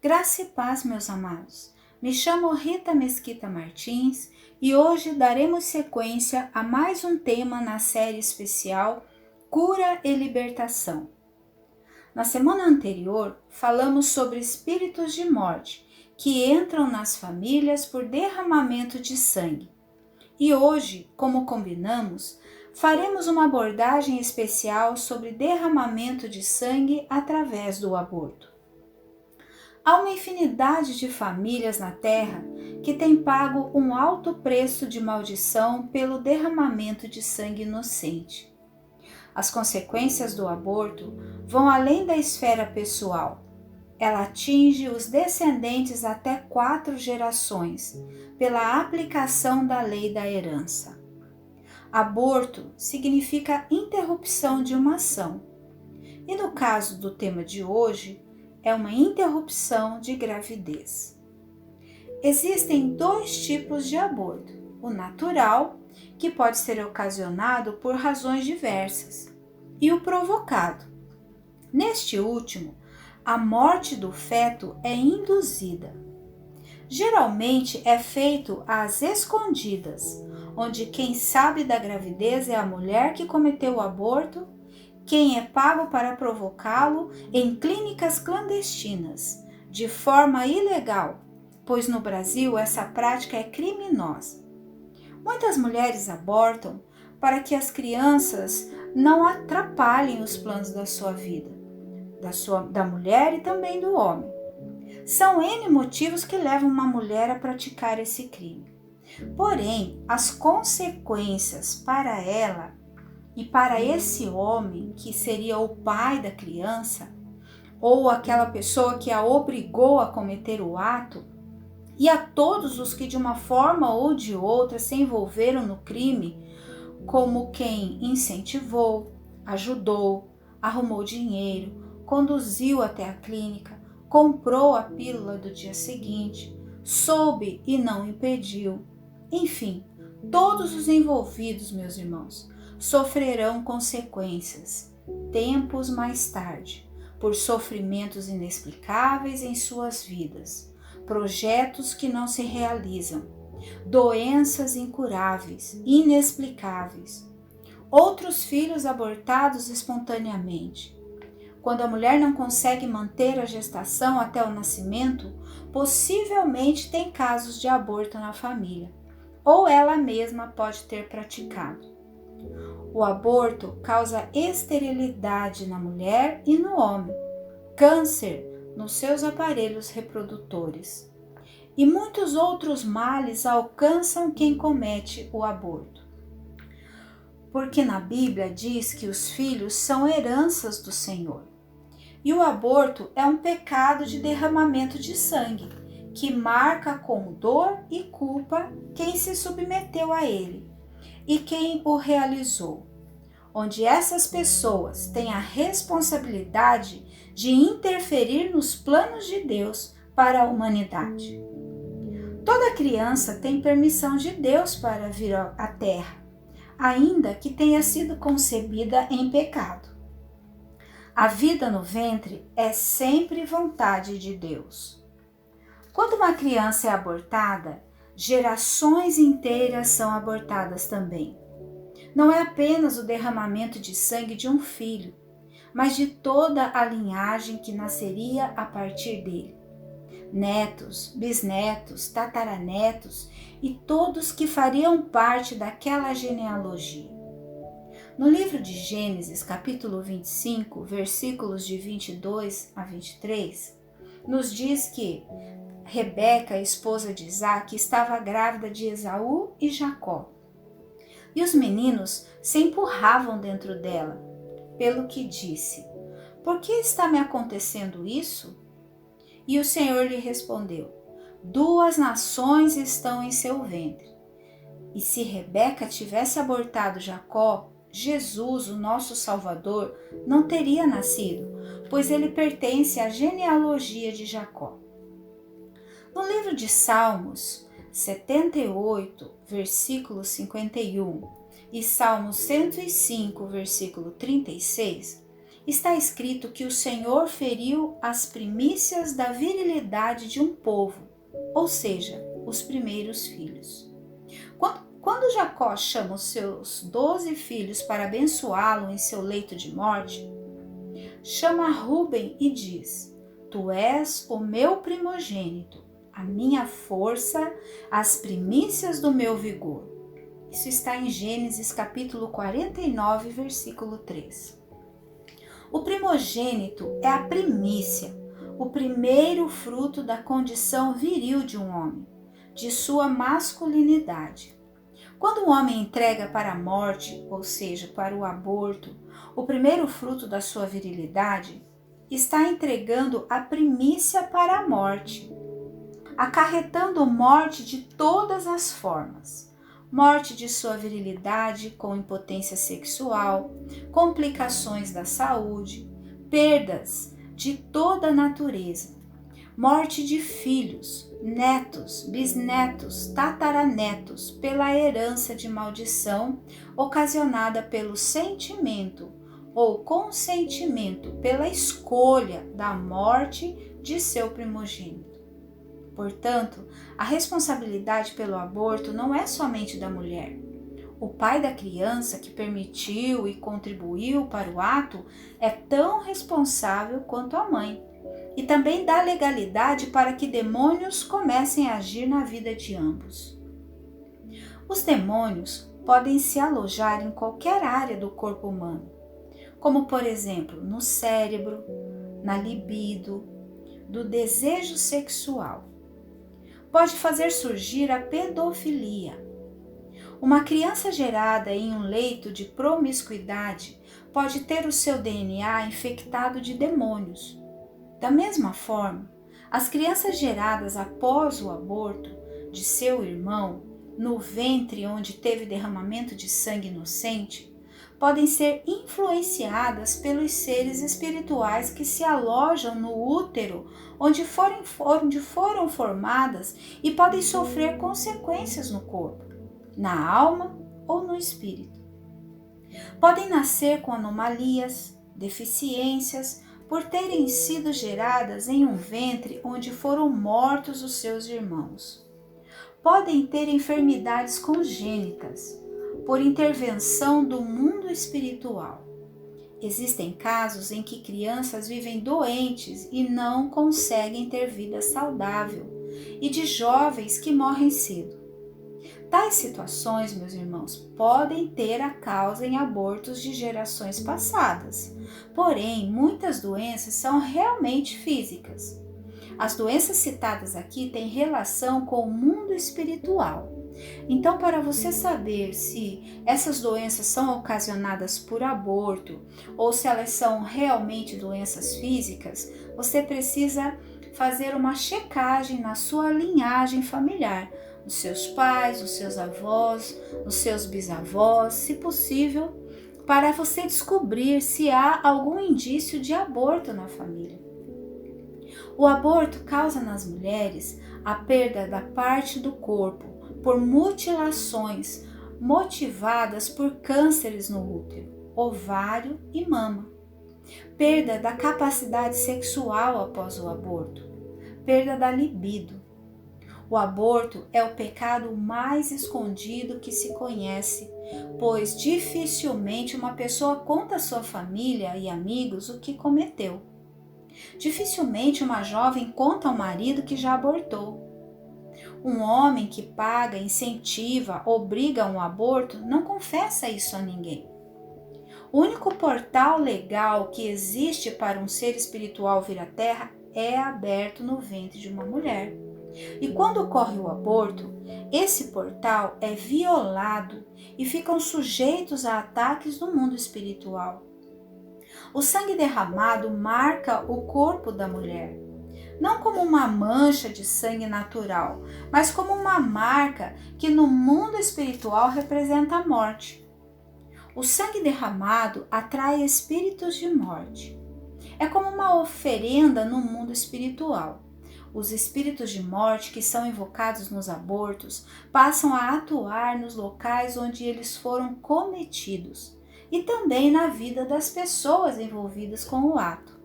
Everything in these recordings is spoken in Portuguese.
Graça e paz, meus amados. Me chamo Rita Mesquita Martins e hoje daremos sequência a mais um tema na série especial Cura e Libertação. Na semana anterior, falamos sobre espíritos de morte que entram nas famílias por derramamento de sangue. E hoje, como combinamos, faremos uma abordagem especial sobre derramamento de sangue através do aborto. Há uma infinidade de famílias na Terra que têm pago um alto preço de maldição pelo derramamento de sangue inocente. As consequências do aborto vão além da esfera pessoal. Ela atinge os descendentes até 4 gerações, pela aplicação da lei da herança. Aborto significa interrupção de uma ação. E no caso do tema de hoje, é uma interrupção de gravidez. Existem 2 tipos de aborto: o natural, que pode ser ocasionado por razões diversas, e o provocado. Neste último, a morte do feto é induzida. Geralmente é feito às escondidas, onde quem sabe da gravidez é a mulher que cometeu o aborto, quem é pago para provocá-lo em clínicas clandestinas, de forma ilegal, pois no Brasil essa prática é criminosa. Muitas mulheres abortam para que as crianças não atrapalhem os planos da sua vida, da mulher e também do homem. São N motivos que levam uma mulher a praticar esse crime. Porém, as consequências para ela e para esse homem, que seria o pai da criança, ou aquela pessoa que a obrigou a cometer o ato, e a todos os que de uma forma ou de outra se envolveram no crime, como quem incentivou, ajudou, arrumou dinheiro, conduziu até a clínica, comprou a pílula do dia seguinte, soube e não impediu. Enfim, todos os envolvidos, meus irmãos, sofrerão consequências, tempos mais tarde, por sofrimentos inexplicáveis em suas vidas, projetos que não se realizam, doenças incuráveis, inexplicáveis, outros filhos abortados espontaneamente. Quando a mulher não consegue manter a gestação até o nascimento, possivelmente tem casos de aborto na família, ou ela mesma pode ter praticado. O aborto causa esterilidade na mulher e no homem, câncer nos seus aparelhos reprodutores, e muitos outros males alcançam quem comete o aborto. Porque na Bíblia diz que os filhos são heranças do Senhor. E o aborto é um pecado de derramamento de sangue, que marca com dor e culpa quem se submeteu a ele e quem o realizou, onde essas pessoas têm a responsabilidade de interferir nos planos de Deus para a humanidade. Toda criança tem permissão de Deus para vir à Terra, ainda que tenha sido concebida em pecado. A vida no ventre é sempre vontade de Deus. Quando uma criança é abortada, gerações inteiras são abortadas também. Não é apenas o derramamento de sangue de um filho, mas de toda a linhagem que nasceria a partir dele. Netos, bisnetos, tataranetos e todos que fariam parte daquela genealogia. No livro de Gênesis, capítulo 25, versículos de 22 a 23, nos diz que Rebeca, esposa de Isaque, estava grávida de Esaú e Jacó. E os meninos se empurravam dentro dela, pelo que disse: "Por que está me acontecendo isso?" E o Senhor lhe respondeu: "2 nações estão em seu ventre." E se Rebeca tivesse abortado Jacó, Jesus, o nosso Salvador, não teria nascido, pois ele pertence à genealogia de Jacó. No livro de Salmos 78, versículo 51, e Salmos 105, versículo 36, está escrito que o Senhor feriu as primícias da virilidade de um povo, ou seja, os primeiros filhos. Quando Jacó chama os seus 12 filhos para abençoá-lo em seu leito de morte, chama Ruben e diz: Tu és o meu primogênito, a minha força, as primícias do meu vigor. Isso está em Gênesis capítulo 49, versículo 3. O primogênito é a primícia, o primeiro fruto da condição viril de um homem, de sua masculinidade. Quando o homem entrega para a morte, ou seja, para o aborto, o primeiro fruto da sua virilidade, está entregando a primícia para a morte, acarretando morte de todas as formas. Morte de sua virilidade com impotência sexual, complicações da saúde, perdas de toda a natureza, morte de filhos, netos, bisnetos, tataranetos pela herança de maldição ocasionada pelo sentimento ou consentimento pela escolha da morte de seu primogênito. Portanto, a responsabilidade pelo aborto não é somente da mulher. O pai da criança que permitiu e contribuiu para o ato é tão responsável quanto a mãe. E também dá legalidade para que demônios comecem a agir na vida de ambos. Os demônios podem se alojar em qualquer área do corpo humano, como por exemplo no cérebro, na libido, do desejo sexual. Pode fazer surgir a pedofilia. Uma criança gerada em um leito de promiscuidade pode ter o seu DNA infectado de demônios. Da mesma forma, as crianças geradas após o aborto de seu irmão, no ventre onde teve derramamento de sangue inocente, podem ser influenciadas pelos seres espirituais que se alojam no útero onde foram formadas e podem sofrer consequências no corpo, na alma ou no espírito. Podem nascer com anomalias, deficiências, por terem sido geradas em um ventre onde foram mortos os seus irmãos. Podem ter enfermidades congênitas, por intervenção do mundo espiritual. Existem casos em que crianças vivem doentes e não conseguem ter vida saudável, e de jovens que morrem cedo. Tais situações, meus irmãos, podem ter a causa em abortos de gerações passadas. Porém, muitas doenças são realmente físicas. As doenças citadas aqui têm relação com o mundo espiritual. Então, para você saber se essas doenças são ocasionadas por aborto ou se elas são realmente doenças físicas, você precisa fazer uma checagem na sua linhagem familiar, nos seus pais, nos seus avós, nos seus bisavós, se possível, para você descobrir se há algum indício de aborto na família. O aborto causa nas mulheres a perda da parte do corpo por mutilações motivadas por cânceres no útero, ovário e mama. Perda da capacidade sexual após o aborto. Perda da libido. O aborto é o pecado mais escondido que se conhece, pois dificilmente uma pessoa conta à sua família e amigos o que cometeu. Dificilmente uma jovem conta ao marido que já abortou. Um homem que paga, incentiva, obriga a um aborto não confessa isso a ninguém. O único portal legal que existe para um ser espiritual vir à Terra é aberto no ventre de uma mulher. E quando ocorre o aborto, esse portal é violado e ficam sujeitos a ataques do mundo espiritual. O sangue derramado marca o corpo da mulher, não como uma mancha de sangue natural, mas como uma marca que no mundo espiritual representa a morte. O sangue derramado atrai espíritos de morte. É como uma oferenda no mundo espiritual. Os espíritos de morte que são invocados nos abortos passam a atuar nos locais onde eles foram cometidos. e também na vida das pessoas envolvidas com o ato.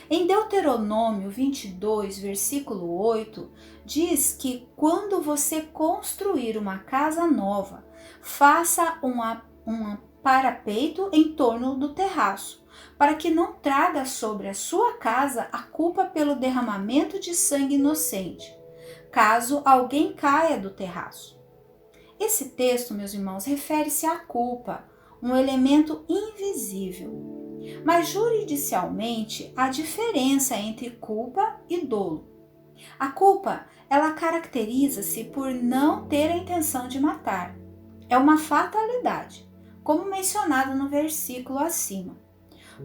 Em Deuteronômio 22, versículo 8, diz que quando você construir uma casa nova, faça um parapeito em torno do terraço, para que não traga sobre a sua casa a culpa pelo derramamento de sangue inocente, caso alguém caia do terraço. Esse texto, meus irmãos, refere-se à culpa, um elemento invisível. Mas juridicialmente há diferença entre culpa e dolo. A culpa, ela caracteriza-se por não ter a intenção de matar. É uma fatalidade, como mencionado no versículo acima.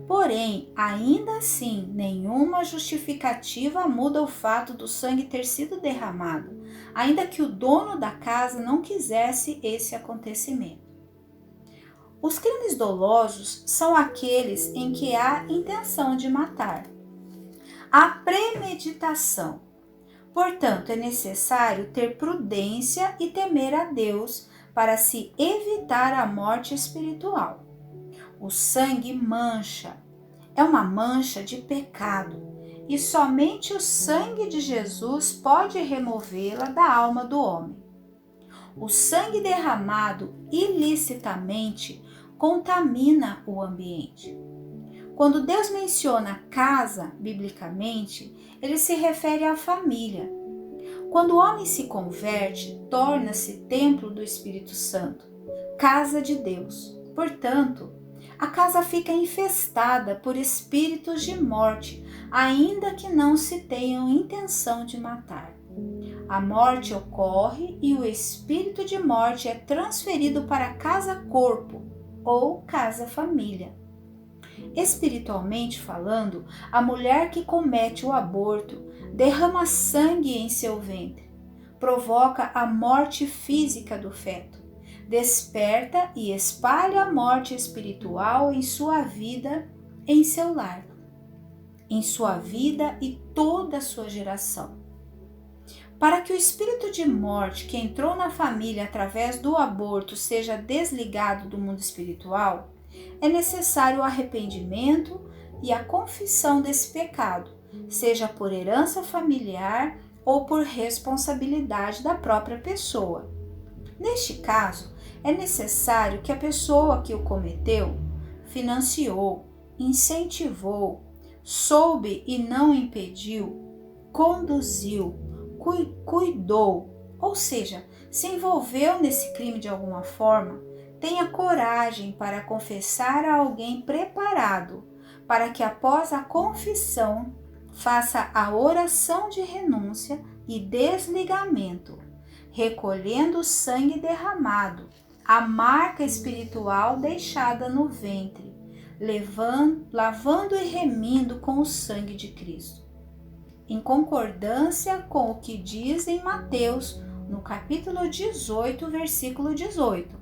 Porém, ainda assim, nenhuma justificativa muda o fato do sangue ter sido derramado, ainda que o dono da casa não quisesse esse acontecimento. Os crimes dolosos são aqueles em que há intenção de matar. A premeditação. Portanto, é necessário ter prudência e temer a Deus para se evitar a morte espiritual. O sangue mancha. É uma mancha de pecado e somente o sangue de Jesus pode removê-la da alma do homem. O sangue derramado ilicitamente contamina o ambiente. Quando Deus menciona casa, biblicamente, ele se refere à família. Quando o homem se converte, torna-se templo do Espírito Santo, casa de Deus. Portanto, a casa fica infestada por espíritos de morte, ainda que não se tenham intenção de matar. A morte ocorre e o espírito de morte é transferido para a casa-corpo ou casa-família. Espiritualmente falando, a mulher que comete o aborto derrama sangue em seu ventre, provoca a morte física do feto, desperta e espalha a morte espiritual em sua vida, em seu lar, em sua vida e toda a sua geração. Para que o espírito de morte que entrou na família através do aborto seja desligado do mundo espiritual, é necessário o arrependimento e a confissão desse pecado, seja por herança familiar ou por responsabilidade da própria pessoa. Neste caso, é necessário que a pessoa que o cometeu financiou, incentivou, soube e não impediu, conduziu, cuidou, ou seja, se envolveu nesse crime de alguma forma, tenha coragem para confessar a alguém preparado, para que após a confissão faça a oração de renúncia e desligamento, recolhendo o sangue derramado, a marca espiritual deixada no ventre, lavando e remindo com o sangue de Cristo. Em concordância com o que diz em Mateus, no capítulo 18, versículo 18.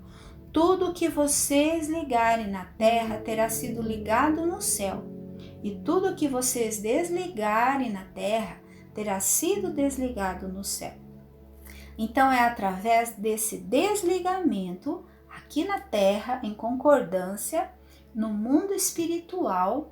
Tudo que vocês ligarem na terra terá sido ligado no céu, e tudo que vocês desligarem na terra terá sido desligado no céu. Então é através desse desligamento, aqui na terra, em concordância, no mundo espiritual,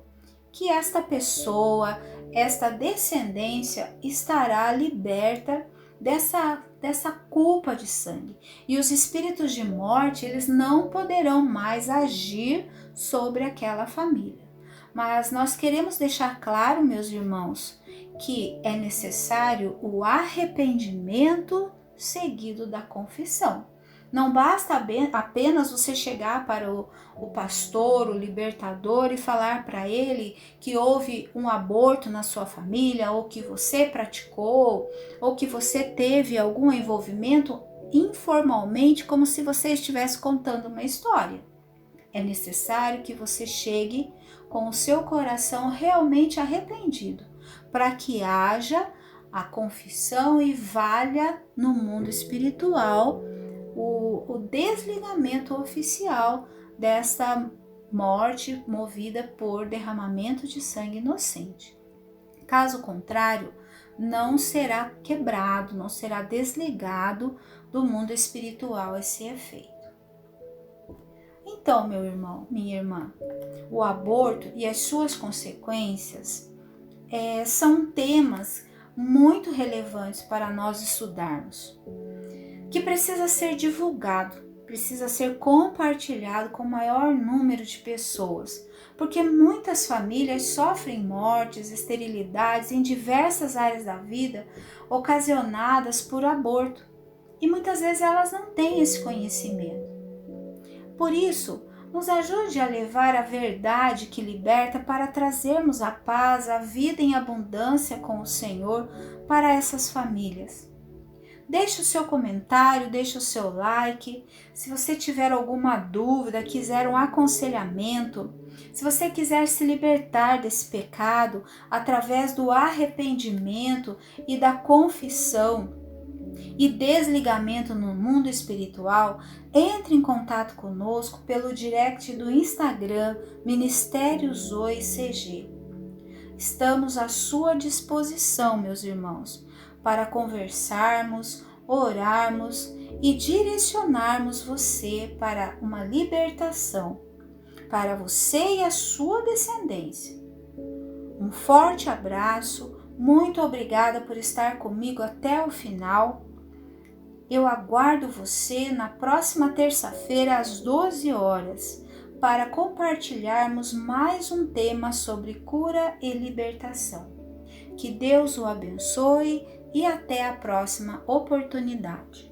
que esta pessoa, esta descendência estará liberta dessa culpa de sangue. E os espíritos de morte, eles não poderão mais agir sobre aquela família. Mas nós queremos deixar claro, meus irmãos, que é necessário o arrependimento seguido da confissão. Não basta apenas você chegar para o pastor, o libertador e falar para ele que houve um aborto na sua família, ou que você praticou, ou que você teve algum envolvimento informalmente, como se você estivesse contando uma história. É necessário que você chegue com o seu coração realmente arrependido, para que haja a confissão e valha no mundo espiritual o desligamento oficial desta morte movida por derramamento de sangue inocente. Caso contrário, não será quebrado, não será desligado do mundo espiritual esse efeito. Então, meu irmão, minha irmã, o aborto e as suas consequências são temas muito relevantes para nós estudarmos, que precisa ser divulgado, precisa ser compartilhado com o maior número de pessoas, porque muitas famílias sofrem mortes, esterilidades em diversas áreas da vida ocasionadas por aborto, e muitas vezes elas não têm esse conhecimento. Por isso, nos ajude a levar a verdade que liberta para trazermos a paz, a vida em abundância com o Senhor para essas famílias. Deixe o seu comentário, deixe o seu like. Se você tiver alguma dúvida, quiser um aconselhamento, se você quiser se libertar desse pecado através do arrependimento e da confissão e desligamento no mundo espiritual, entre em contato conosco pelo direct do Instagram Ministério Zoe CG. Estamos à sua disposição, meus irmãos, para conversarmos, orarmos e direcionarmos você para uma libertação, para você e a sua descendência. Um forte abraço, muito obrigada por estar comigo até o final. Eu aguardo você na próxima terça-feira às 12 horas para compartilharmos mais um tema sobre cura e libertação. Que Deus o abençoe e até a próxima oportunidade.